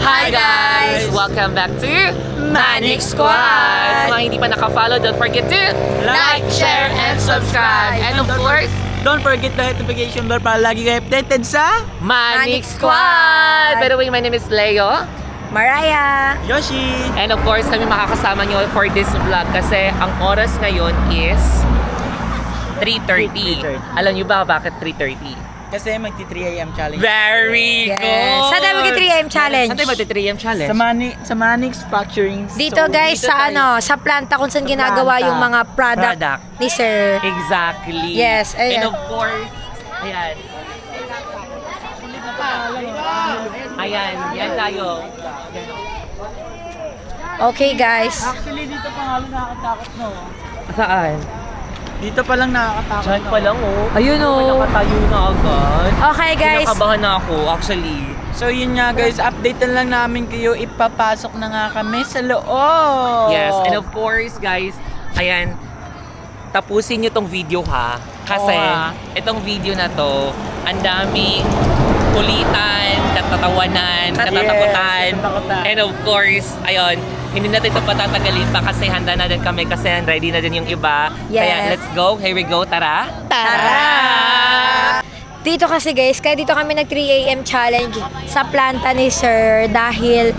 Hi guys! Welcome back to Manic Squad! Sa mga hindi pa naka-follow, don't forget to like, share, and subscribe! And of course, don't forget the notification bell para lagi kayo updated sa Manic Squad! By the way, my name is Leo. Mariah! Yoshi! And of course, kami makakasama nyo for this vlog kasi ang oras ngayon is 3:30. Alam nyo ba bakit 3:30? Kasi magti 3 AM challenge. Very good! Saan tayo mag 3 AM challenge? Saan tayo mag 3 AM challenge? Sa Manix Factoring. Dito guys, dito sa tayo. sa planta kung saan ginagawa planta. yung mga product ni Sir. Exactly. Yes, ayan. And of course, ayan. Ayan, yan tayo. Okay guys. Actually, dito pa nga lang nakakatakot, no? Saan? Dito pa lang nakakatakot. Diyan pa lang, oh. Ayun, oh. Nakatayo na agad. Okay guys. Kinakabahan na ako, actually. So yun nga guys, update na lang namin kayo. Ipapasok na nga kami sa loob. Yes, and of course, guys, ayan, tapusin nyo tong video ha. Kasi, itong video na to, ang daming kulitan, katatawanan, katatakutan. And of course, ayun, hindi natin ito patatagalin pa kasi handa na din kami kasi ready na din yung iba. Yes. Kaya let's go, here we go, tara! Tara! Dito kasi guys, kaya dito kami nag 3 AM challenge sa planta ni Sir dahil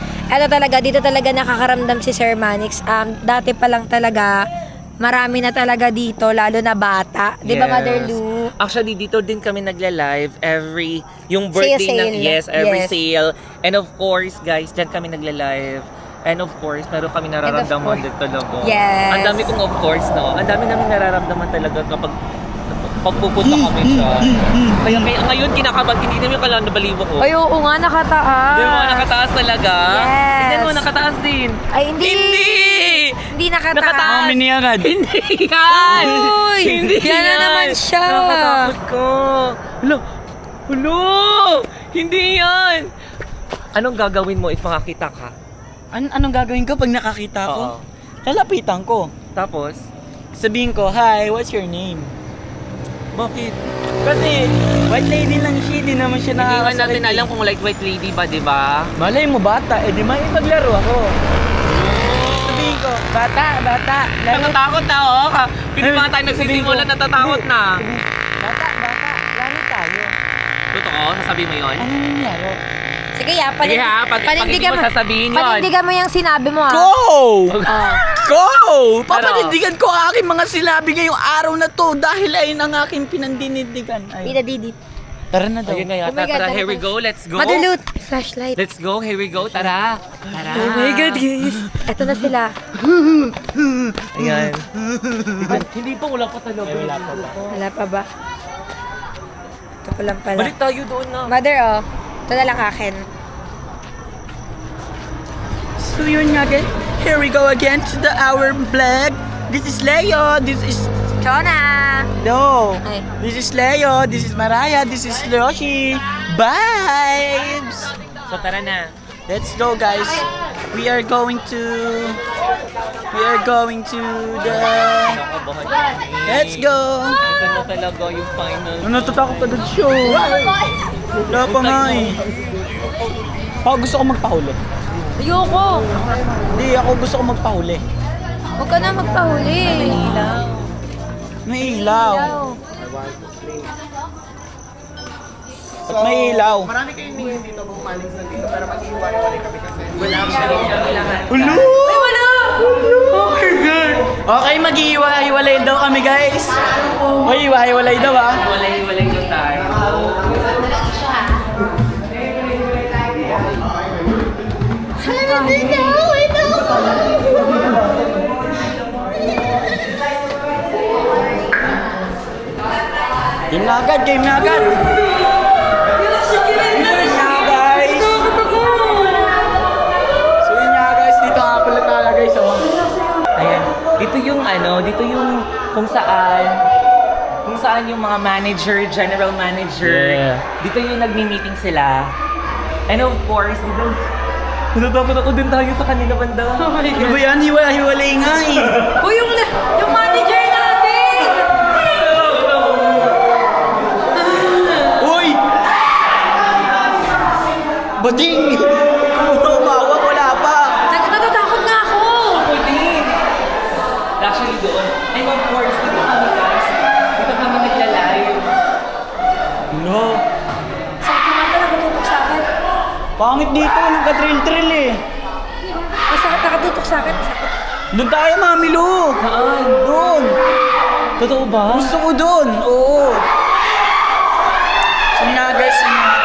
dito talaga nakakaramdam si Sir Manix. Dati pa lang talaga, marami na talaga dito, lalo na bata. Di ba, Mother Lou? Actually, dito din kami nagla-live every, yung birthday Sale. every Yes. sale. And of course, guys, dyan kami nagla-live. And of course, meron kami nararamdaman dito talaga. Yes. Ang dami kong of course, no? Ang dami namin nararamdaman talaga kapag pagpupunta kami siya. Kaya ngayon, kinakabahan, hindi namin kailangan na balibo ko. Ay, oo nga, nakataas. Di ba, nakataas talaga? Yes. Tignan mo, nakataas din. Ay, hindi. Hindi nakataas. Nakataas. Mami agad. Hindi yan! Uy! Hindi Yan na naman siya. Nakatakot ko. Hulo! Hindi yan! Anong gagawin mo if makakita ka? Anong gagawin ko pag nakakita ko? Oo. Lalapitan ko. Tapos? Sabihin ko, hi, what's your name? Bakit? Kasi white lady lang siya, di naman siya Hindi nga nakakasakit. natin alam kung like white lady ba, di ba? Malay mo bata, di may maglaro ako. Sabihin ko, bata. Natatakot na, oh. Hindi pa nga tayo nagsisimula, natatakot na. Bata, laro tayo. Totoo? Nasabi mo yun? Ano yung laro? Sige ha, Sige ha, pag hindi mo sasabihin yun. panindigan mo yung sinabi mo ha. Go! Oh. Go! Papanindigan ko ang aking mga sinabi ngayong araw na to dahil ayun ang aking pinandinidigan. Pida Didi. Tara na daw. Ayun na Oh my yata, God, tara, tara, here we tara. go, let's go. Madulut. Flashlight. Let's go, here we go, tara. Tara. Oh my God, guys. Eto na sila. Ayan. Hindi pa, wala pa talaga. Wala pa ba? Wala pa ba? Ito pa lang pala. Balik tayo doon na. Mother, oh. Ito na lang akin. So yun nga guys, here we go again to our vlog. This is Leo, this is Chona! No. Ay. This is Leo, this is Mariah, this is Yoshi. Vibes! So tara na. Let's go guys. We are going to the Let's go. Ito na talaga yung final. Natatakot ka doon show. Wala pa nga eh. Ako gusto ko magpahuli. Ayoko! Hindi, ako gusto ko magpahuli. Huwag ka na magpahuli. May ilaw. At may ilaw. Marami kayong tingin dito kung malis na dito, pero mag-iwalay kami kasi wala Ulo! Ay, wala! Oh my God! Okay, mag-iiwa-iwalay daw kami guys. Uy, iwa-iwalay daw ah. Walay yung tayo. Game na agad, game na agad. Game na guys. So yun nga guys, dito nga pala tayo guys oh. Ayan. Dito yung dito yung kung saan yung mga manager, general manager. Yeah. Dito yung nagmi-meeting sila. And of course, dito natatakot ako din tayo sa kanila banda. Ano ba yan? Hiwalay nga eh. Uy, yung manager natin! Uy! Bading! pangit dito, walang ka-trail-trail eh. Masakit, nakatutok sa akin. Masakit. Doon tayo, Mami Lu. Saan? Doon. Totoo ba? Gusto ko doon. Oo. So nga guys, ah.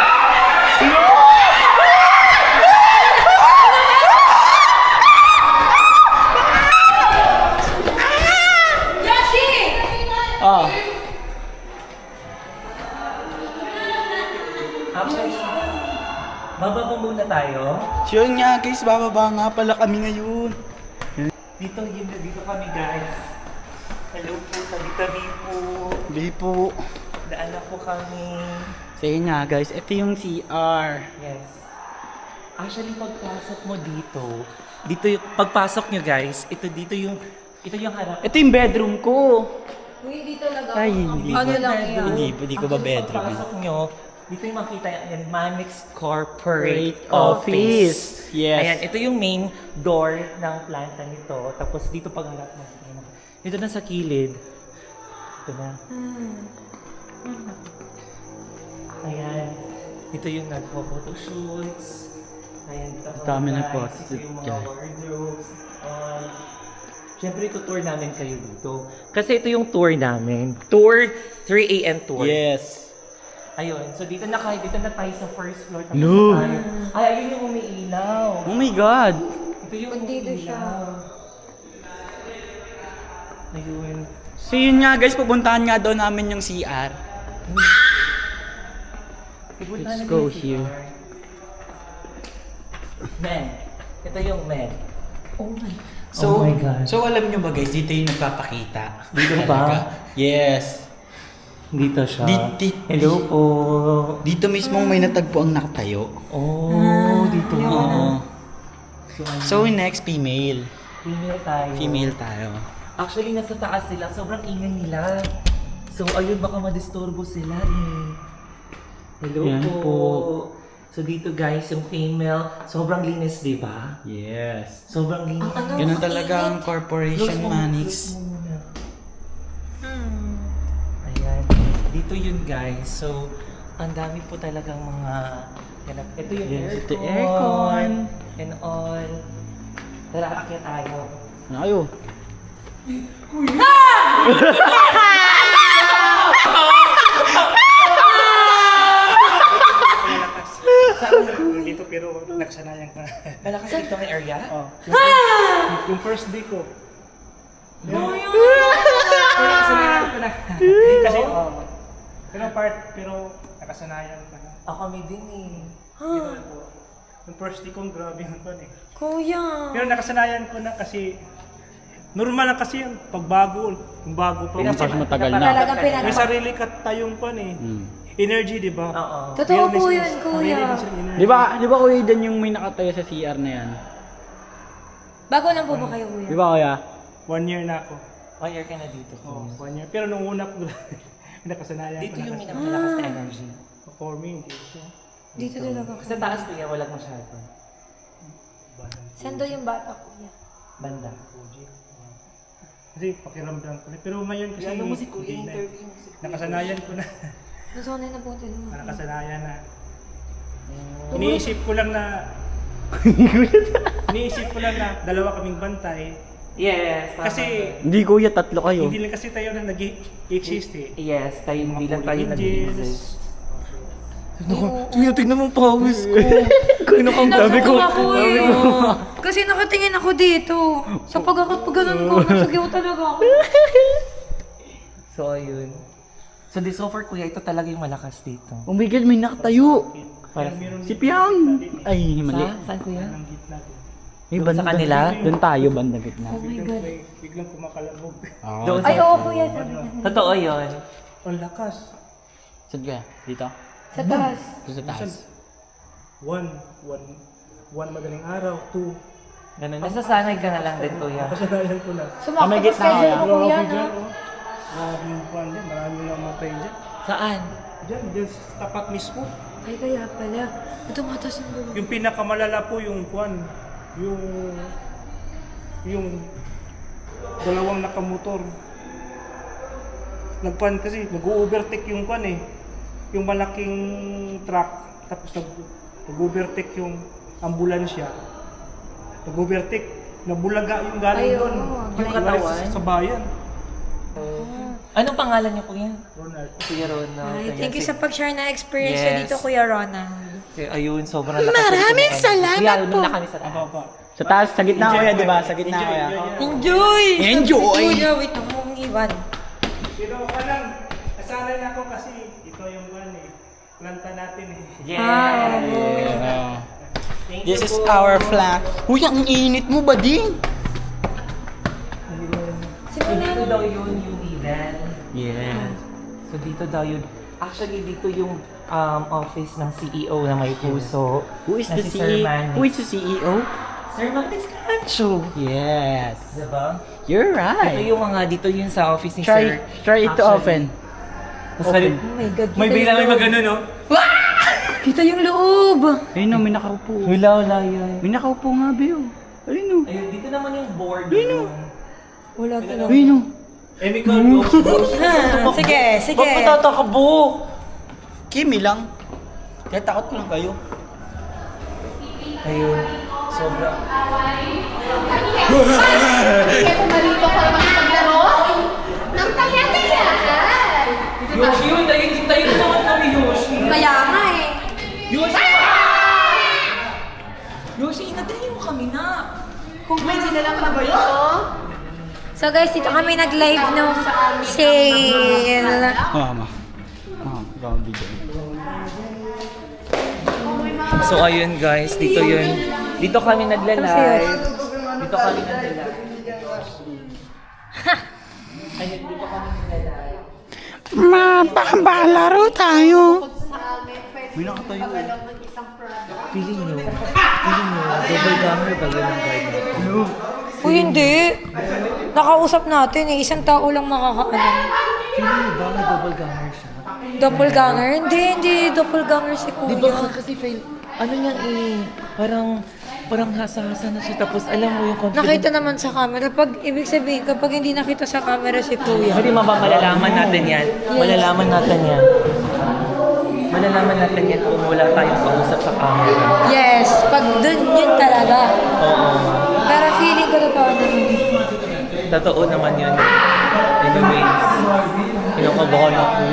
Actually, bababa muna tayo. So yun nga guys, bababa nga pala kami ngayon. Dito kami guys. Hello po, tabi-tabi po. Hindi po. Daan na po kami. So yun nga guys, ito yung CR. Yes. Actually, pagpasok mo dito yung, pagpasok nyo guys, ito yung harap. Ito yung bedroom ko. Uy, hindi talaga. Ay, hindi. Ano lang yan? Hindi ko ba bedroom? Pagpasok nyo, dito yung makita yung Manix Corporate Corporate Office. Office. Yes. Ayan, ito yung main door ng planta nito. Tapos dito pagharap mo. Dito na sa kilid. Ito na. Ayan. Ito yung nagpo-photoshoots. Ayan, dito ang Dami mga na guys. photoshoot Ito yung mga dyan. wardrobes. Siyempre, ito-tour namin kayo dito. Kasi ito yung tour namin. Tour, 3 a.m. tour. Yes. Ayun, so dito na tayo sa first floor. Tapos No. na tayo. Ay, ayun yung umiilaw. Oh my God. Ito yung Dito siya. Ayun. So yun nga guys, pupuntahan nga daw namin yung CR. Let's go here. Men. Ito yung men. Oh my. So, Oh my God. so alam nyo ba guys, dito yung nagpapakita. Dito ba? Talaga. Yes. Dito siya. Hello po. Dito mismo may natagpo ang nakatayo. Oh, dito. Oo. So, So next, female. female tayo. Female tayo. Actually, nasa taas sila. Sobrang ingay nila. So, ayun, baka madisturbo sila eh. Hello Yan po. po. So, dito guys, yung female, sobrang linis, di ba? Yes. Sobrang linis. Ganun talaga ang corporation, Manix. Close mo muna. Ayan. Dito yun guys. So, ang dami po talagang mga ganap. Ito yung Yes, ito aircon. aircon. And all. Tara, akyat tayo. Ano kayo? Dito pero nagsanayan ka. Malakas dito ang area? Oh. Yung first day ko. Nagsanayan ko na. Kasi, pero nakasanayan ko na. Ako kami din eh. Yung first day ko, grabe yung kon eh. Kuya. Pero nakasanayan ko na kasi normal lang kasi yung pagbago. Yung bago pa. Mas matagal na. Talagang pinag- May sarili ka tayong kon eh. Energy, di ba? Oo. Totoo po yun, kuya. Di ba kuya dyan yung may nakatayo sa CR na yan? Bago lang po ba kayo, kuya? Di ba kuya? 1 year na ako. 1 year ka na dito. Oh, 1 year. Pero nung una ko, nakasanayan Dito ko yung na. minamalakas na energy. For me, hindi siya. Dito talaga. Sa taas kuya, walang masyado. Saan daw yung bata, kuya? Banda. Kasi pakiramdam ko na. Pero ngayon kasi Ano mo si kuya, hindi na. interview mo si kuya. Nakasanayan ko na. Nasanay na po ito. Nakasanayan na. Iniisip ko lang na dalawa kaming bantay. Yes. tama. Kasi Hindi kuya, tatlo kayo. hindi lang kasi tayo na nag-exist eh. Yes, tayo Mga hindi lang tayo fully nag-exist. Tingnan mo pawis ko. Sabi ko, kasi nakatingin ako dito. Sa pagkakapagalan ko, nasagiw talaga ako. So, ayun. So, so far, kuya, ito talaga yung malakas dito. Oh my God, may nakatayo. Para Si Piang. Ay, mali. Saan, kuya? Ang gitna din. May Doon sa kanila? Doon tayo, banda gitna. Oh my God. Biglang kumakalabog. Doon Ay, sa... oo, kuya. Sabi niya. Totoo yun. Ang lakas. Saan kaya? Dito? Sa taas. Doon sa taas. One madaling araw, 2. Ganun. Nasasanay ka na lang din, kuya. Kasanayan ko na. Sumakto may pa gitna schedule kaya. ko, kuya, Grabe no? dyan, oh. Maraming kuwan dyan, maraming namatay dyan. Saan? Dyan sa tapat mismo. Ay, kaya pala. Ito matas yung gulo. Yung pinakamalala po yung kuwan, yung dalawang nakamotor. Nagkuhan kasi, nag-overtake yung kuwan eh. Yung malaking truck, tapos nag-overtake yung ambulansya. Nag-overtake, nabulaga yung galing Ay, doon. oo. Yung katawan sa bayan. Anong pangalan niyo, kuya? Ronald. Kuya Ronald. Ay, Ayan, thank you si- sa pag-share na experience nyo Yes. dito, Kuya Ronald. Ayun, sobrang lakas. Maraming salamat Kuya, po. doon na kami sa taas. Apa. Sa taas, sa gitna kuya, di ba? Sa gitna kuya. Enjoy! Enjoy! Kuya, wait na mong iwan. Pero ka lang, nasanay na ako kasi ito yung planta natin eh. Yeah. Thank This you is po. our flat. Uy, ang init mo ba din? So dito daw yun yung event. Yeah. So dito daw yun. Actually, dito yung office ng CEO na may puso. Who is na the si Sir CEO? Manny. Who is the CEO? Sir Manix Cancho. Yes. Diba? You're Ito right. yung mga, dito yun sa office ni Sir. Try it to open. Tapos Open. Oh my God. may kita bigla yung may loob. magano, no? Kita yung loob. Ayun no, may nakaupo. Wala yan. May nakaupo nga, Bill. Ayun no. Ayun, dito naman yung board. Wala talaga. Ayun no. Eh, may kalo. Sige, sige. Ba't mo tatakbo? Kimi lang. Kaya takot ko lang kayo. Ayun. Sobrang. Kaya pumalito ka naman paglaro? Nang taya-tayahan! Yoshi, yun. Tayo naman kami, Yoshi. Kaya nga eh. Yoshi! Yoshi, inadahin mo kami na. Kumain na lang ba ito? So guys, dito kami nag-live nung sale. Mama. Mama, ikaw ang video. So ayun guys, dito yun. Dito kami nagla-live. Dito kami nagla-live. Ayun, dito kami nagla-live. Mapakalaro tayo. May nakatayo. Feeling nyo, double gamer ba yun ang guide mo? Uy, hindi. Nakausap natin eh. Isang tao lang makakaano. Feeling nyo ba na double gamer siya? Doppelganger? Hindi doppelganger si Di ba Kuya. kasi ano niya parang hasa-hasa na siya tapos alam mo yung confidence. Nakita naman sa camera. Ibig sabihin, kapag hindi nakita sa camera si Kuya. Hindi malalaman natin yan. Malalaman natin yan. Malalaman natin yan kung wala tayong kausap sa camera. Yes, pag dun yun talaga. Oo. Pero feeling ko totoo naman. Totoo naman yun. Anyways, kinakabahan ako.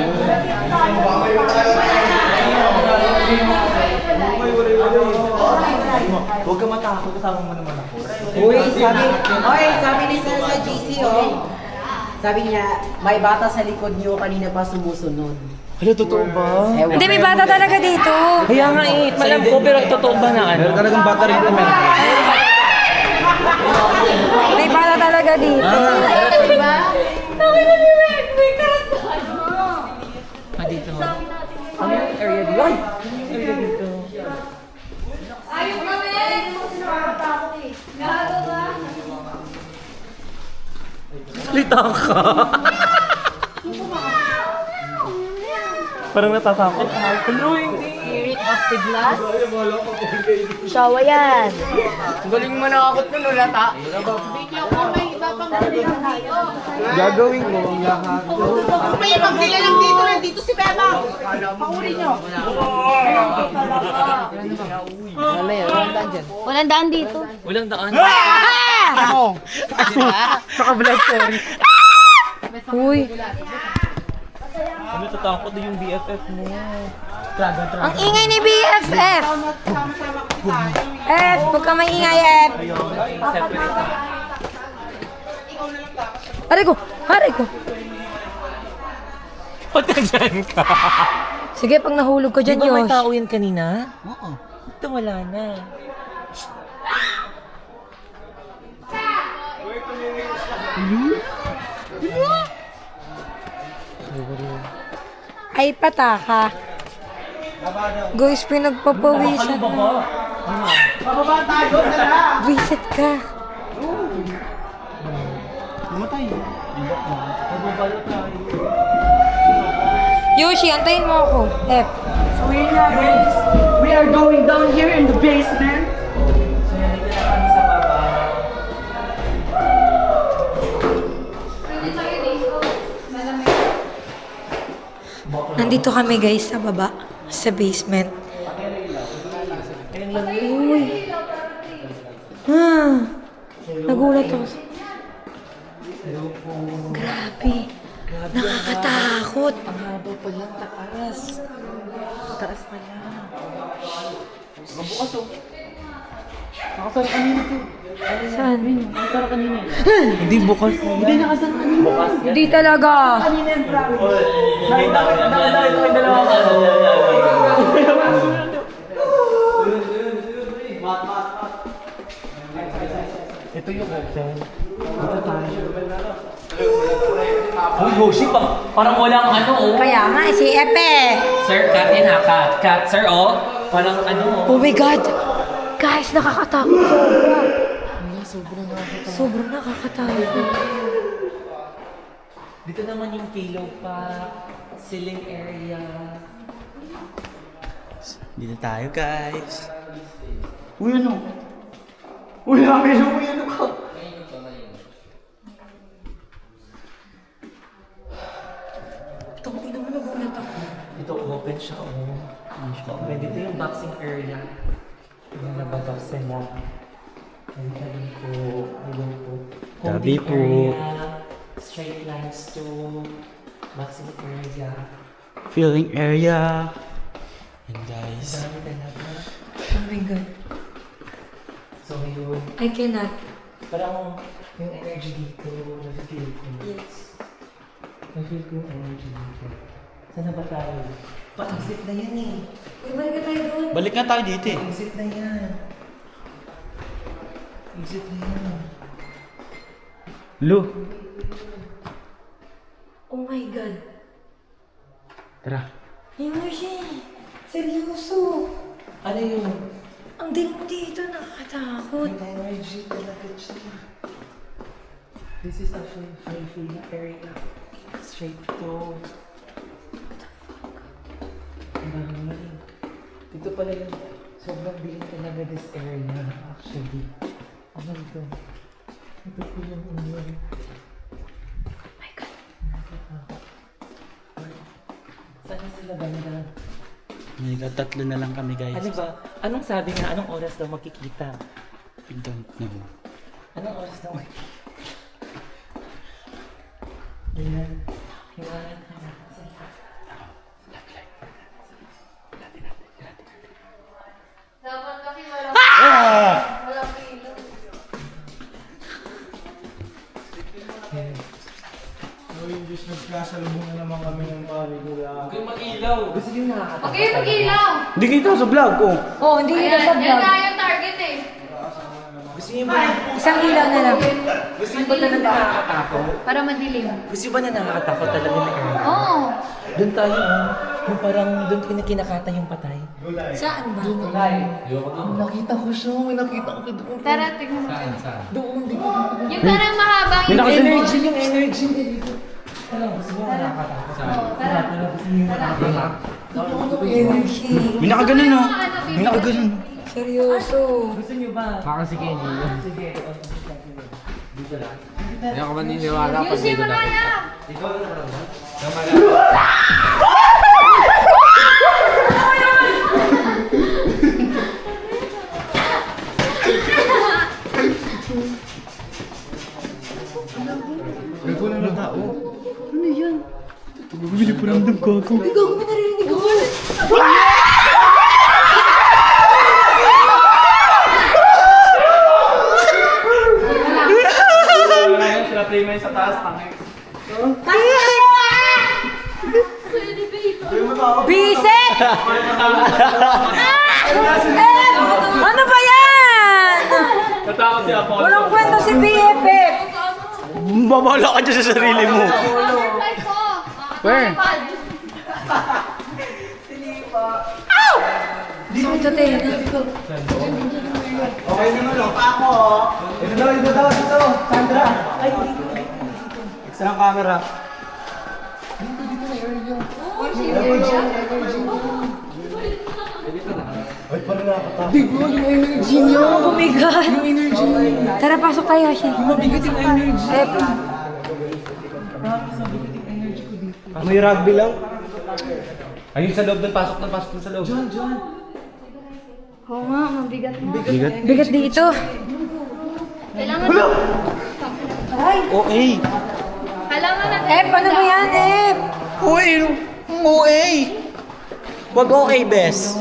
Huwag ka matakot, kasama mo naman ako. Sabi ni Sir sa GC, sabi niya, may bata sa likod niyo kanina pa sumusunod. Hala, totoo ba? Hindi, may bata talaga dito. Kaya nga eh, alam ko, pero totoo ba na ano? Talagang bata rin naman. May bata talaga dito. Diba? Ah, dito. Ano yung area dito? Ay! Area dito. Salita ka. Parang natatakot. Hello, hindi. Shawa yan. Galing mo nakakot nun, ulata. Bigla ko may iba pang tayo. Gagawin mo ang lahat. Kung may magbila lang dito, nandito si Beba. Pauri nyo. Walang daan dito. Walang daan. Uy, Ano natatakot yung BFF mo? ang ingay ni BFF. F, huwag ka maingay, F. Separate. Aray ko. Ba't ka dyan ka? Sige, pag nahulog ko Di dyan, ba may Yosh. tao yan kanina? Oo. Ito wala na. Ay, pataka. Guys, pinagpapawisan na. Visit ka. Namatay. Yoshi, antayin mo ako. F. So yun nga guys, we are going down here in the basement. So yan, dito na kami sa baba. Nandito kami guys sa baba, sa basement. nagulat ako. Grabe. Nakakatakot. Ang haba pa lang, taas. Taas pa lang. Mabukas oh. Nakasara kanina to. Saan? Nakasara kanina. Hindi bukas. Hindi nakasara kanina. Bukas yan. Hindi talaga. Ito yung hotel. Uy, Yoshi, parang walang ano oh. Kaya nga, si Epe. Sir, cut in ha, cut. Cut, sir oh. Parang ano Oh my God! Guys, nakakatakot sobra. Sobrang nakakatakot. Dito naman yung pillow pack, ceiling area. Dito tayo, guys. Uy, ano? Uy, namin. Uy, ano ka? Tungin naman nagulat ako. Dito open siya oh. Open dito yung boxing area. Yung nababaksin mo. Ayun po. Ayun po. Tabi Holding po. area, straight lines to boxing area. Feeling area. And guys. Dami talaga. Oh my God. So yun. I cannot. Parang yung energy dito, na-feel ko. Yes. Na-feel ko yung energy dito. Saan na ba tayo? Pa-exit na yan eh. Uy, balik tayo doon. Balik nga tayo dito eh. Exit na yan. Exit na yan. Lu. Oh my God. Tara. Yoshi, seryoso. Ano yun? Ang dilim dito, nakakatakot. May energy talaga siya. This is actually free area. Straight to... Dito pala yung sobrang dilim talaga this area actually. Ano ito? Ito po yung union. Oh my God. Saan sila banda? May tatlo na lang kami, guys. Ano ba? Anong sabi nga? Anong oras daw magkikita? I don't know. Anong oras daw magkikita? Ayan. Hiwanan ka na. Dapat kasi walang pilo. Nagkasalubong na naman kami ng pari ko. Huwag mag-ilaw. Gusto nyo nakakatawa. Okay, mag-ilaw. Hindi kita sa vlog ko. Oh, hindi kita sa Yan vlog. na yung target eh. Gusto nyo ba? Isang ilaw na lang. Gusto nyo ba na nakakatakot? Para madilim. Gusto nyo ba na nakakatakot talaga na area? Oo. Doon tayo yung parang doon kinakinakata yung patay. Saan ba? Nakita ko siya, may nakita ko doon. Tara, tignan mo. Doon, di ko. Yung parang mahabang May yung... nakasin- Yung energy dito. Ano, gusto mo nakakatakot sa akin? Tara. Gusto nyo nakakatakot? Yoshi. May nakaganon, oh. May nakaganon. Seryoso. Gusto nyo ba? Baka si Kenny yun. Sige. Dito lang. Hindi ako maniniwala pag Yusin dito mo lang. kaya! Nagkulang ng tao. Ano yan? Bumili po ramdam ko ako. Ikaw, may narinig ako. Sila play mo sa taas, tangay. Bisit! Ano ba yan? Natakot si Apollo. Walang kwento si BFF. Mamala ka dyan sa sarili mo. Butterfly ko! Where? Ito tayo. Okay naman, oh. Pa ako, oh. Ito daw, Sandra. Ay, Extra ang camera. Oh my God. Tara, pasok tayo, Yoshi. Mabigat yung energy. May rugby lang. Ayun sa loob doon, pasok doon sa loob. Oo nga, mabigat mo. Bigat dito. Kailangan OA. Kailangan na. Ano ba yan, OA. OA. Wag OA, bes.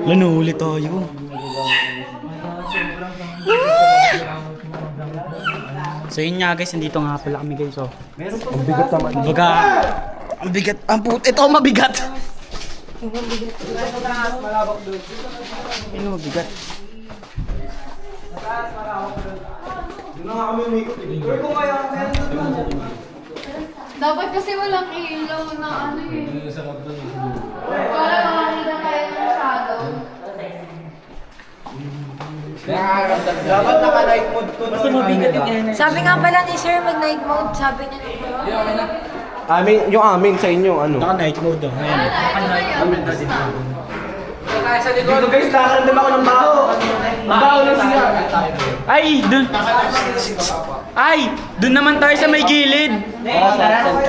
Lano, ulit tayo. So yun nga guys, nandito nga pala kami guys. So, ang bigat naman. Ang bigat. Ito ang mabigat. Ano mabigat? Dapat kasi walang ilaw na ano eh. Para makakita tayo ng shadow. Dapat naka-night mode ko. Basta mabigat yung energy. Sabi nga pala ni Sir, mag-night mode. Sabi niya Yung amin sa inyo, ano? Naka-night mode daw. Ayan. Dito guys, nakaramdam ako ng baho. Baho na siya. Dun naman tayo sa may gilid.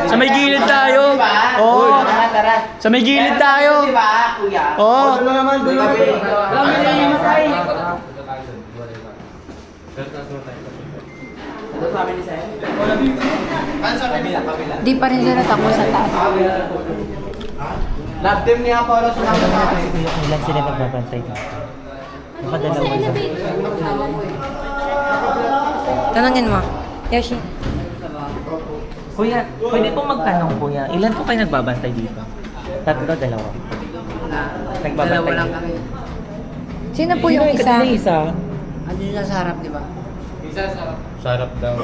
Sa may gilid tayo. Oo. Sa may gilid tayo. Oo. Doon na naman, doon na di pa rin sila tapos sa taas. Love team niya para sa mga Ilan sila nagbabantay dito? Nakadalawa lang. Tanungin mo. Yoshi. Kuya, pwede pong magtanong kuya, ilan po kayo nagbabantay dito? Tatlo, dalawa. Nagbabantay lang kami. Sino po yung isa? isa? Sarap daw.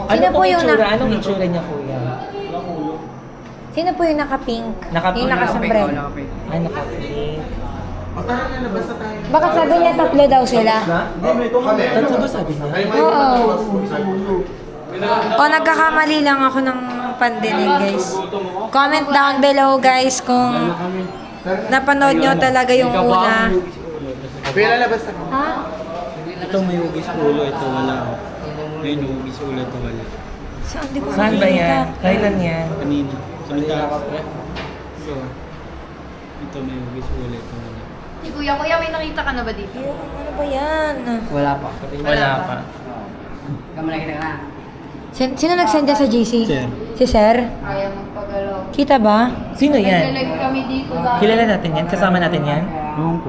Sino po yung Anong itsura niya kuya? Sino po yung naka-pink? Naka-pink. Yung naka-sombrero. Ay, naka-pink. Bakit sabi niya tatlo daw sila? Tatlo ba sabi niya? Oo. O, nagkakamali lang ako ng pandinig, guys. Comment down below, guys, kung napanood nyo talaga yung una. Ha? Ito may hugis ulo, ito wala. May hugis ulo, ito wala. Saan? Di ko Saan ba makikita. yan? Kailan yan? Kanina. Sa may taas. So, ito may hugis ulo, ito wala. Kuya, may nakita ka na ba dito? Ano ba yan? Wala pa. Sino nag-send dyan sa GC? Sir. Si Sir? Kaya magpagalaw. Kita ba? Sino yan? Nag-live kami dito dahil. Kilala natin yan? Kasama natin yan? Ewan ko.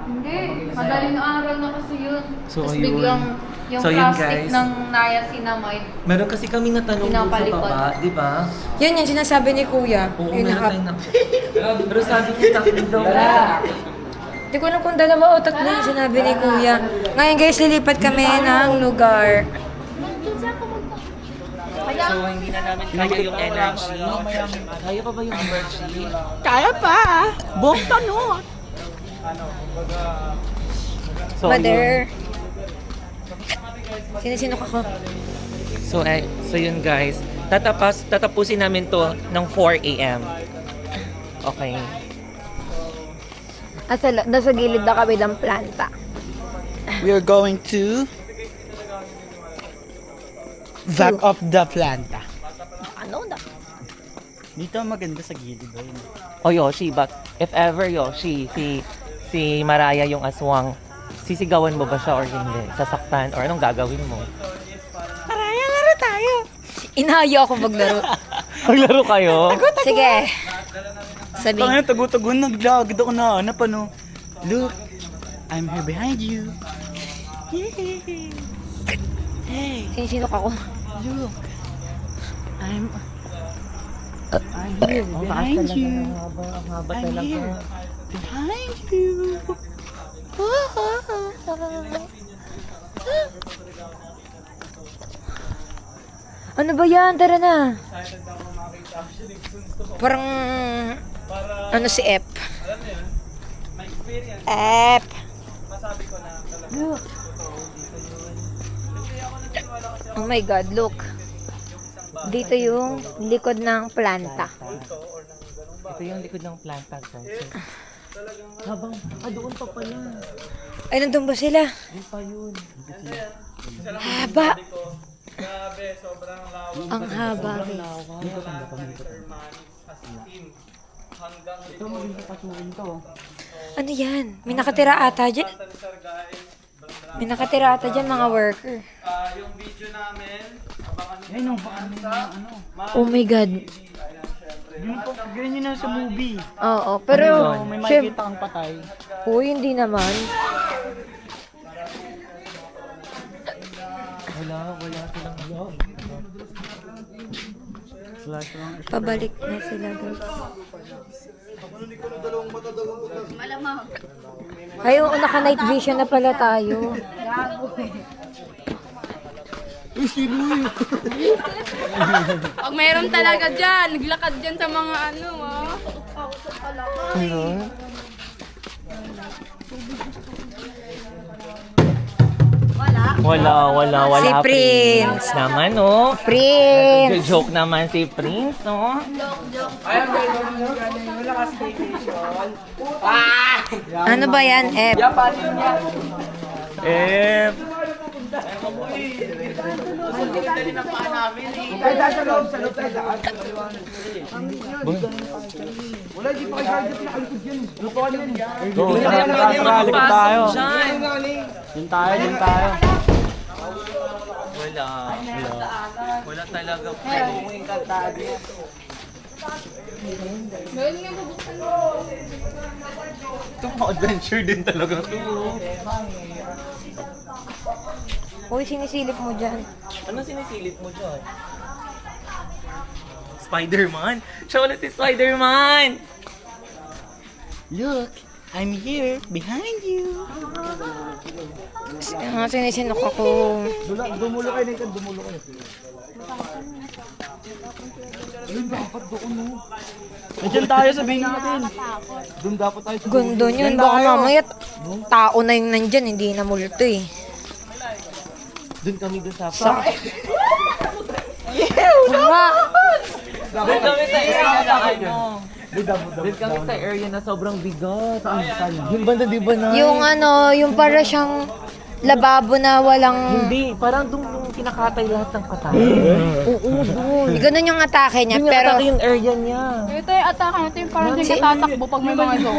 Hindi, madaling araw na kasi yun. So, Tapos ayun. biglang yung So, yun, plastic guys. ng niacinamide. Meron kasi kami natanong doon sa Pinapalikot. baba, di ba? Yun yung sinasabi ni Kuya. Oo, Yung meron tayong Pero sabi niya tatlo daw. Hindi ko alam kung dalawa o tatlo yung sinabi ni Kuya. Ngayon guys, lilipat kami ng lugar. So, hindi na namin kaya yung energy. Kaya pa ba yung energy? Kaya pa! Buong tanong! So, Mother. Sino-sino ka ko? So yun guys. Tatapusin namin to ng 4 a.m. Okay. Nasa gilid na kami ng planta. We are going to back up the planta. Ano na? Dito maganda sa gilid. O Yoshi, but if ever Yoshi, si Maraya yung aswang, sisigawan mo ba siya or hindi? Sasaktan or anong gagawin mo? Maraya, laro tayo! Inahayo ako maglaro. Maglaro kayo? Sige. Sabi. Kaya tago-tago naglagad ako na hanap ano. Look, I'm here behind you. Hey, Sino ka ko? look. I'm here behind you. I'm here behind you. Ano ba yan? Tara na. Parang ano si Ep? Ep. Look. Oh my God, look. Dito yung likod ng planta. Ito yung likod ng planta guys. Ay, nandun ba sila? Haba. Ang haba. Ano yan? May nakatira ata dyan. May nakatira ata dyan mga worker. Yung video namin, abangan nyo Ayun, yung paano ano. Oh my God. Ganyan yun na sa movie. Oo, pero... Ano, may syem- makikita kang patay. Uy, hindi naman. Pabalik na sila, guys. Ay, oo, naka-night vision na pala tayo. Pag meron talaga dyan, naglakad dyan sa mga ano, Wala. Si Prince. Naman, oh. Prince! Joke naman si Prince, no? Ano ba yan, F? Yun tayo. Wala talaga. Adventure din talaga to. Uy, sinisilip mo dyan. Ano sinisilip mo dyan? Spider-Man? Siya ulit si Spider-Man! Look, I'm here, behind you. Sinisinok ako. Dumulo kayo nito, dumulo kayo. Nandiyan tayo, sabihin natin. Doon dapat tayo. Gundo yun. Baka mamaya tao na yung nandyan, hindi na multo eh. Doon kami doon sa... Doon kami sa area na ano. Doon kami sa area na sobrang bigat. Yung banda di ba na? Yung ano, yung para siyang lababo na walang... Hindi, parang doon kinakatay lahat ng katay. Oo, doon. Ganun yung atake niya, Yung pero... atake yung area niya. Ito yung atake natin, parang hindi ka tatakbo pag may mga ito.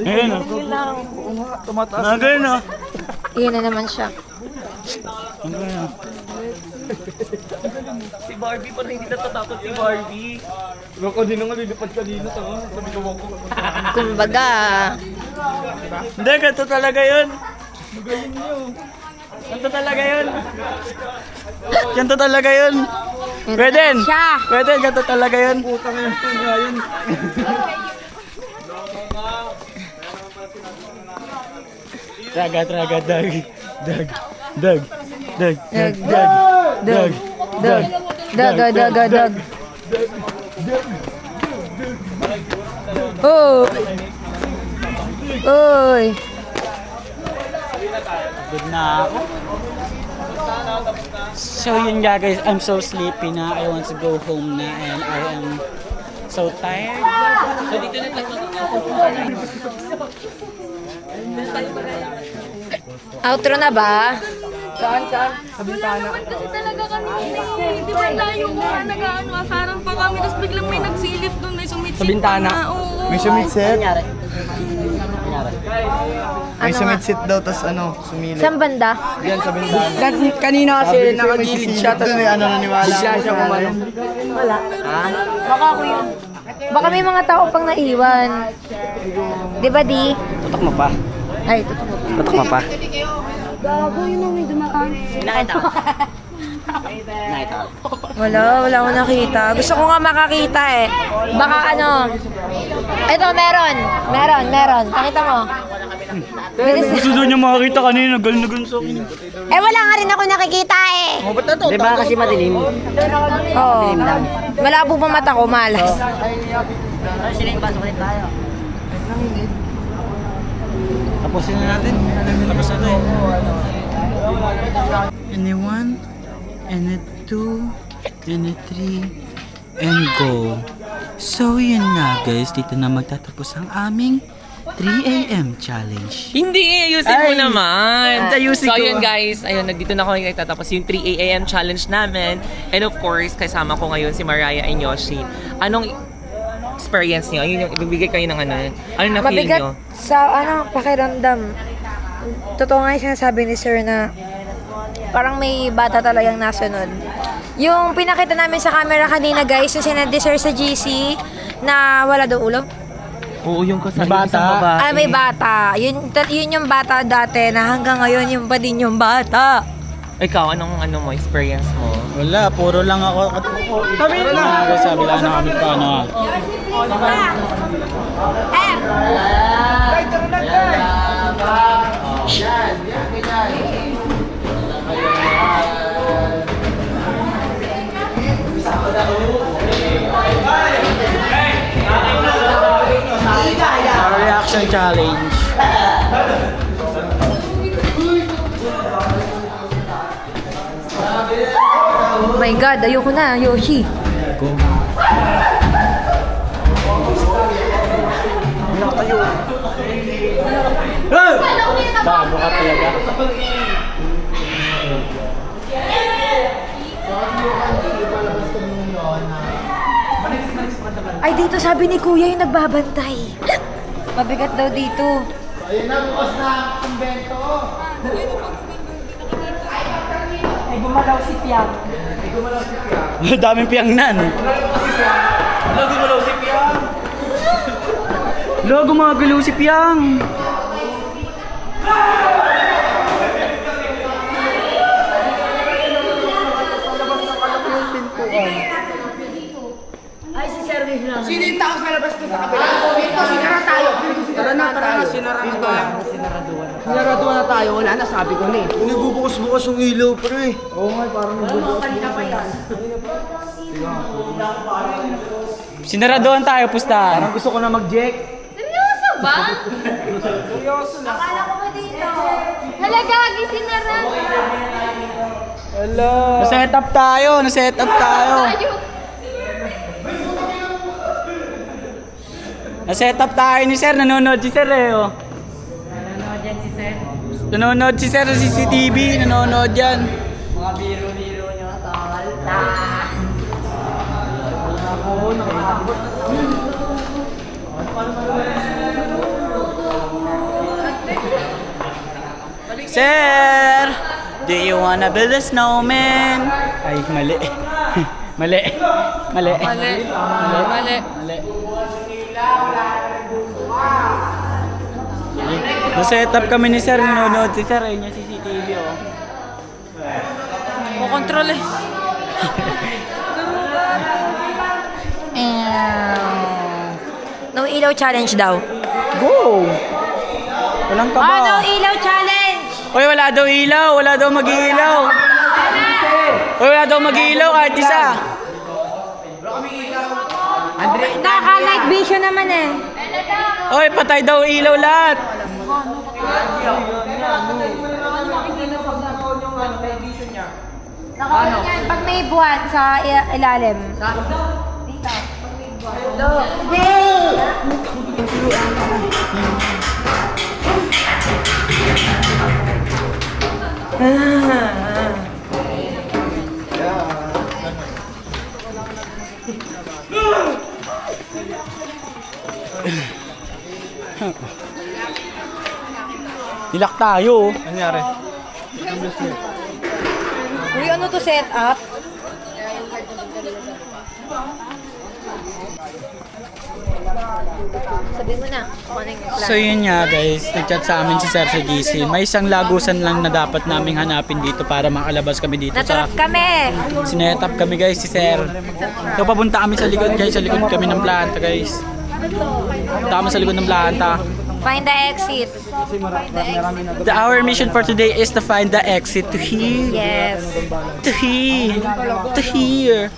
Ayun, Yun lang. tumataas. Ganun, no? Iyon na naman siya. Si Barbie parang hindi natatakot si Barbie. Ako din nga lilipad kanina sa sabi ko ako. Kumbaga, Hindi, ganito talaga yun. Ganito talaga yun. Ganito talaga yun. Pwede. siya. Pwede, ganito talaga yun. Putang ina nga yun. Traga, dag. Dag. Dag. Dag. Dag. Dag. Oh. Oy. Good na ako. So yun nga guys, I'm so sleepy na. I want to go home na and I am so tired. So dito na tayo. Outro na ba? Naman kasi talaga kami eh. Di ba tayo kung nag-ano, asaran pa kami, tapos biglang may nagsilip doon, may sumitsit. Sa bintana? Oo. May sumitsit. May Ano nga? sumitsit daw, tas ano, sumilip. Saan banda? Yan sa bintana. Kanina kasi Sabi ko, may nakagilid sisilip siya. doon eh, ano naniwala. Bigla siya kumano. Wala. Baka ako yun. Baka may mga tao pang naiwan. Di ba, Di? Tutok mo pa. Ay, totoo. Tutok mo pa. Gago, yun ang may dumaan. Wala akong nakita. Gusto ko nga makakita eh. Baka ano. Ito, meron. Pakita mo. Bilis. Gusto doon niya makakita kanina. Galing na galing sa akin. Eh, wala nga rin ako nakikita eh. Diba kasi madilim? Oo. Malabo pa mata ko, malas. Tapusin na natin. Tapos na to eh. And a 1, and a 2, and a 3, and go. So yun nga guys, dito na magtatapos ang aming 3 a.m. challenge. Hindi, ayusin mo Ay! naman. Ayusin So ko. ayun guys, ayun, nagdito na kami nagtatapos yung 3 a.m. challenge namin. And of course, kasama ko ngayon si Mariah and Yoshi. Anong experience niyo? Ayun yung ibibigay kayo ng ano. Ano na feel Mabigat niyo? sa pakiramdam. Totoo nga yung sinasabi ni sir na parang may bata talagang nasunod. Yung pinakita namin sa camera kanina guys, yung sinad sir sa GC na wala daw ulo. Oo, yung kasama May bata. isang babae. Ah, may bata. Yun yung bata dati na hanggang ngayon yung pa din yung bata. Ikaw, anong mo, experience mo? Wala, puro lang ako. Sabi na! Sabi lang na kami pa, ano. Our reaction challenge. Oh my God, ayoko na, Yoshi. Bago ka talaga. Ay, dito sabi ni Kuya yung nagbabantay. Mabigat daw dito. Ayun na, bukas na ang kumbento. Ay, gumalaw si Piang. Daming piyangnan. Lo, gumagalaw si Piang. Sino yung tao sa labas ko sa kabila? Dito, sinara tayo. Tara na, sinara na tayo. Sinaraduan na tayo. Wala na, sabi ko na eh. Nagbubukas-bukas yung ilaw, pre. Sinaraduhan tayo, pustahan. Gusto ko na mag-jack. Seryoso ba? Akala ko ba dito? Halagagi, sinara. Na-set up tayo, na-set up tayo. Ayun. Na-set up tayo ni Sir, nanonood si Sir eh. Oh. Nanonood si Sir sa CCTV, nanonood yan. Mga biro-biro nyo, tawal. Sir, do you wanna build a snowman? Ay, mali. Mali. Mali. Mali. Mali. Mali. Na-set up kami ni Sir, nanonood si Sir, ayun yung CCTV oh. Kukontrol eh. No ilaw challenge daw. Go! Walang kaba. No ilaw challenge! Uy, wala daw ilaw, wala daw mag-iilaw. Uy, wala daw mag-iilaw kahit isa. Naka-night vision naman eh. Uy, patay daw ilaw lahat. Naka-on yan pag may buwan sa ilalim. Dito. Nilak tayo. Nangyari? Uy, ano to set up? Sabihin mo na kung ano yung plan. So yun nga guys, nag-chat sa amin si Sir sa GC. May isang lagusan lang na dapat naming hanapin dito para makalabas kami dito sa... Naturap kami! Sinetap kami guys si Sir. So papunta kami sa likod guys, sa likod kami ng planta guys. Punta kami sa likod ng planta. Find the exit. Our mission for today is to find the exit to here. Yes. To here. To here.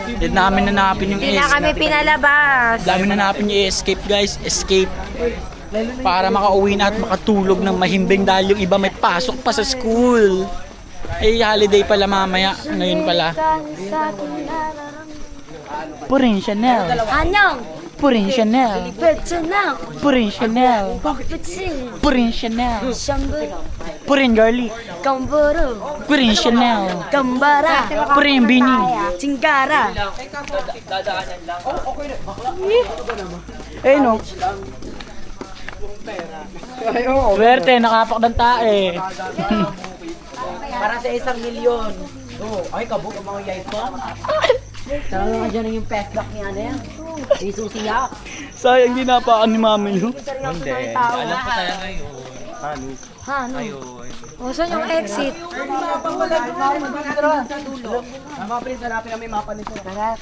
Hindi namin nanapin yung Hindi na kami pinalabas. Dami na natin yung escape guys, escape. Para makauwi na at makatulog ng mahimbing dahil yung iba may pasok pa sa school. Ay, holiday pala mamaya, ngayon pala. Purin Chanel. Anyong! Purin Chanel. Pet Chanel. Purin Chanel. Pagpitsin. Purin Chanel. Shambur. Purin garlic. Kamburo. Purin Chanel. Kambara. Purin bini. Chingara. Eh no. Swerte, nakapak ng tae. Para sa 1 milyon. Oo, ay kabuk ang mga yay pa. Tara nga dyan yung pet lock ni ano yan. Isusiyak. Sayang ginapaan ni mami yun. Hindi. Alam ko tayo ngayon. Ano? O, saan yung exit? Mga prince, hanapin namin yung mapa ni Sir. Wala.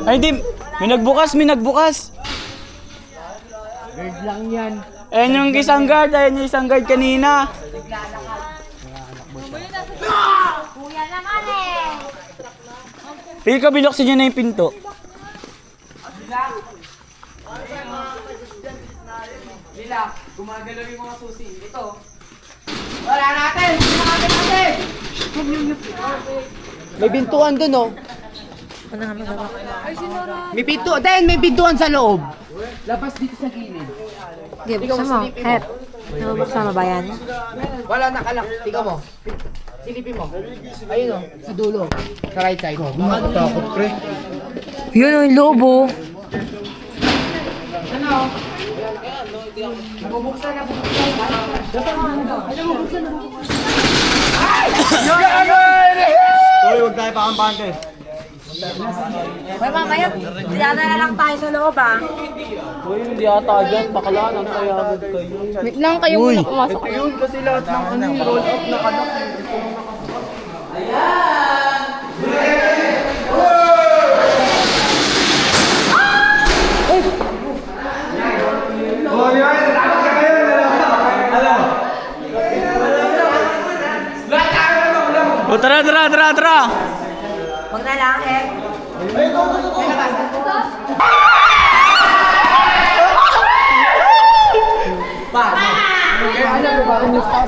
Ay hindi, may nagbukas. Bird lang yan. Ayan yung isang guard, ayan yung isang guard kanina. Kuya naman eh. Pili ka binuksin niya na yung pinto. Gumagalaw yung mga susi. Ito. Wala natin! Wala natin! May bintuan dun, oh. Ano nga magawa? May pintuan. Then, may bintuan sa loob. Labas dito sa gilid. Sige, buksan mo. Hep. Nabubuksan mo ba yan? Wala nakalak. Tingnan mo. Silipin mo. Ayun, oh. Sa dulo. Sa right side. Takot, pre. Yun yung lobo. Hoy, huwag tayo pakampante. Uy, mamaya, diyana na lang tayo sa loob, ah. Uy, hindi ata dyan, bakla, nang sayagod kayo. Wait lang kayo muna pumasok. Yun kasi lahat ng ano yung roll up na kanak. O tara. Huwag na lang, eh.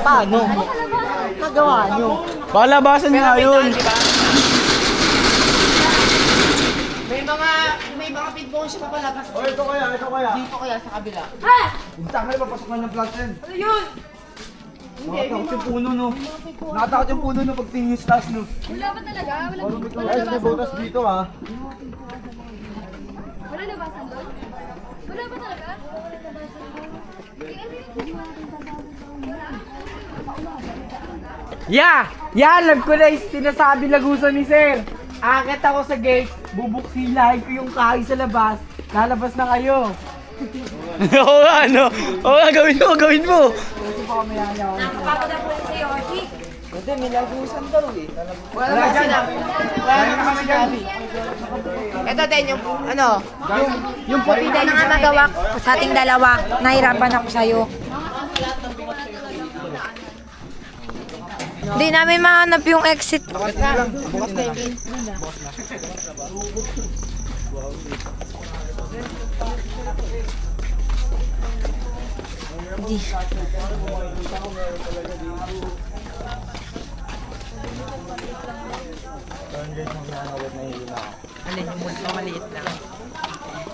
Paano? Nagawa nyo. Palabasan nga yun. May mga pintuan siya papalabas. Oh, ito kaya. Dito kaya sa kabila. Saan kayo papasok na ng plug end? Ano yun? Nakatakot yung puno, no? Nakatakot yung puno, no? Pag tingin yung stars, no? Wala ba talaga? Guys, may butas dito, ha? Wala labasan doon? Wala ba talaga? Alam ko na yung sinasabi lagusan ni Sir. Akit ako sa gate, bubuksilahin ko yung kahoy sa labas, lalabas na kayo. Oo nga, ano? Oo nga, gawin mo. Nakapagod ako si Yoshi. Hindi, may lagusan daw eh. Wala na kami gabi. Ito din yung, yung puti Hindi na nga magawa sa ating dalawa. Nahirapan ako sa'yo. Hindi namin mahanap yung exit. bukas na yung gate.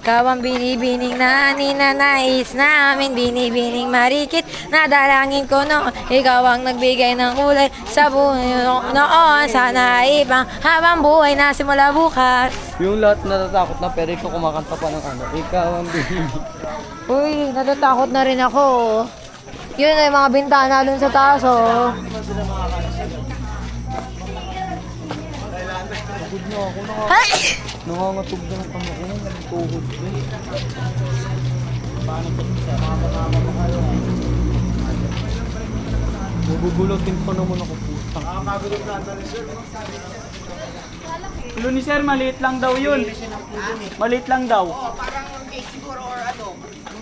Ikaw ang binibining na ninanais namin, binibining marikit, nadalangin ko noon. Ikaw ang nagbigay ng kulay sa buhay noon. Sana ibang habang buhay na simula bukas. Yung lahat natatakot na pero ikaw kumakanta pa ng ano. Ikaw ang bihim. Uy, natatakot na rin ako. Yun ay mga bintana dun sa taas, oh. Ay! Nangangatog na ng kamay. Tuhod ko. Bubulutin pa naman ako putang. Ulo ni sir, maliit lang daw yun. Maliit lang daw. Parang gate siguro or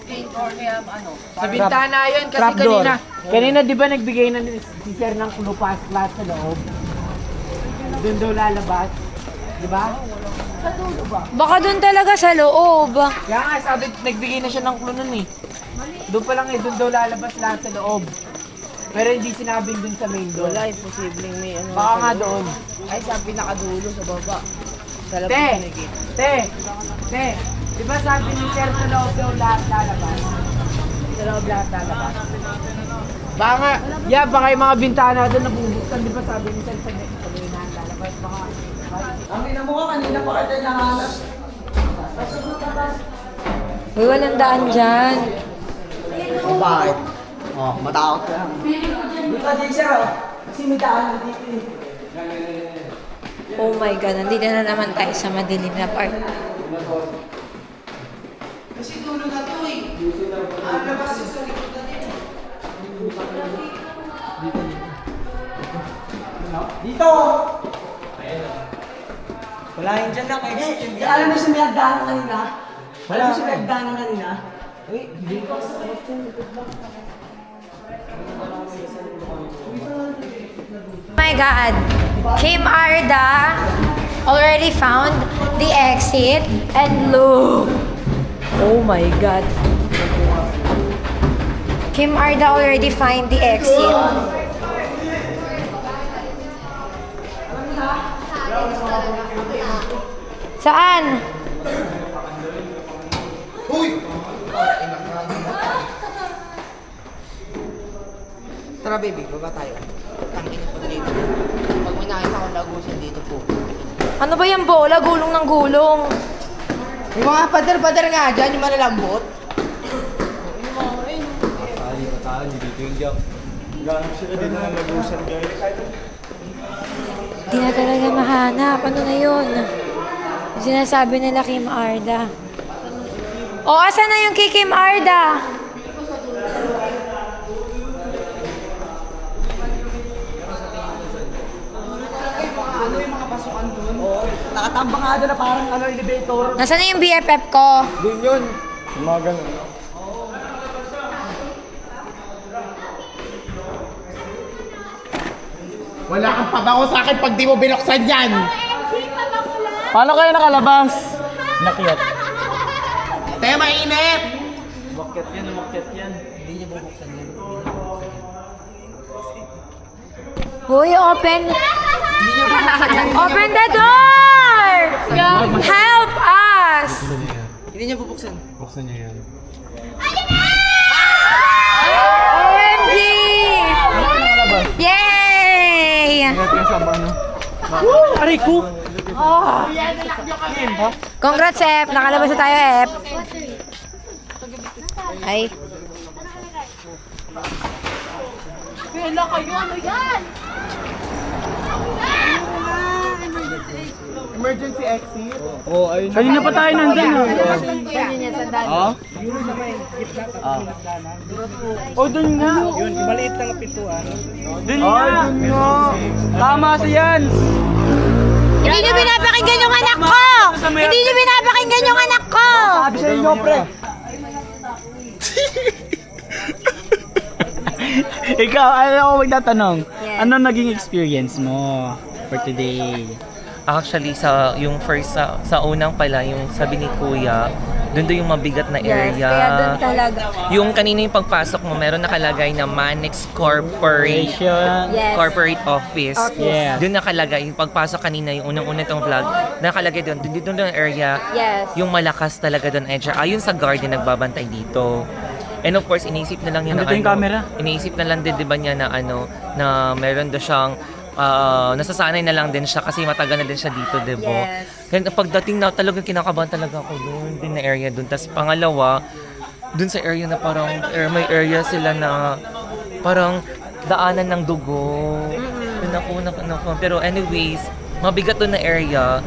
gate or kaya sa bintana yun kasi kanina di ba nagbigay na si Sir ng kulupas lahat sa loob? Doon daw lalabas. Di ba? Baka dun talaga sa loob. Kaya nga sabi nagbigay na siya ng clue nun eh. Doon pa lang doon daw lalabas lahat sa loob. Pero hindi sinabing doon sa main door. Wala, imposibleng may ano. Baka nga doon. Ay, sa pinakadulo, sa baba. Te, di ba sabi ni Sir sa loob daw lahat lalabas? Sa loob lahat lalabas. Baka, baka yung mga bintana doon nabubuksan, di ba sabi ni Sir sa unahan lalabas? Baka, Uy, walang daan dyan. Bakit? Oh, matakot ka. Dito din siya, oh. Kasi may daan dito eh. Oh my God, nandito na naman tayo sa madilim na part. Dito! Wala yun dyan lang. Alam mo siya may hagdanan kanina? Alam mo siya may hagdanan kanina? Oh my God, Kim Arda already found the exit and look. Oh my God. Kim Arda already find the exit. Saan? tara baby, baba tayo. Tangin po dito. Pag may nakita akong lagusan dito po. Ano ba yung bola? Gulong ng gulong. Yung mga pader nga dyan, yung malalambot. Di na talaga mahanap. Ano na yun? Sinasabi nila Kim Arda. O, asan na yung kay Kim Arda? Ano yung mga pasukan doon? Oo. Nakatambang nga doon na parang elevator. Nasaan na yung BFF ko? Doon yun. Yung mga ganun. Wala kang pabango sa akin pag di mo binuksan yan. Paano kayo nakalabas? Nakiyat. Tayo mainit. Umakyat yan. Hoy, open! Open the door! Help us! Hindi niya bubuksan. OMG! Yay! Aray ko! Congrats, Ep! Nakalabas na tayo, Ep. Ay. Wala kayo, ano yan? Emergency exit. Oo, ayun. Kanina pa tayo nandun. Oh, dun nga. Yun, maliit lang ang pintuan. Dun nga. Tama siyan. Hindi niyo binabakinggan yung anak ko! Hindi niyo binabakinggan yung anak ko! Sabi sa inyo, pre. Ikaw, ako magtatanong. Yes. Ano naging experience mo for today? Actually, yung first, sa unang pala, yung sabi ni Kuya, doon yung mabigat na Yes, area. kaya doon talaga. Yung kanina yung pagpasok mo, meron nakalagay na Manix Corporate Yes. Corporate Office. Yeah. Doon nakalagay, yung pagpasok kanina, yung unang-una itong vlog, nakalagay doon yung area, Yes. yung malakas talaga doon. Ayun sa guard yung nagbabantay dito. And of course, iniisip na lang niya na Andito yung camera. Iniisip na lang din, di ba niya na na meron doon siyang nasasanay na lang din siya kasi matagal na din siya dito, di ba? Yes. Kaya pagdating na talaga kinakabahan talaga ako doon din na area doon. Tapos pangalawa, doon sa area na parang may area sila na parang daanan ng dugo. Naku. Pero anyways, mabigat doon na area.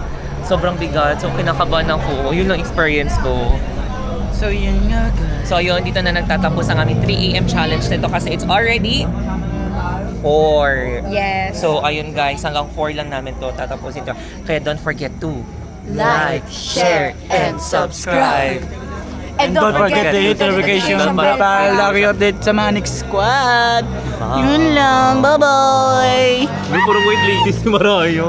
Sobrang bigat. So kinakabahan ako. Yun lang experience ko. So, yun nga. So yun, dito na nagtatapos ang aming 3 AM challenge nito kasi it's already 4. Yes. So ayun guys, hanggang 4 lang namin to tatapusin to. Kaya don't forget to Like, share, and subscribe. And don't forget to hit the notification bell para lagi update sa Manix Squad. Yun lang. Bye-bye. Parang white ladies si Marayo.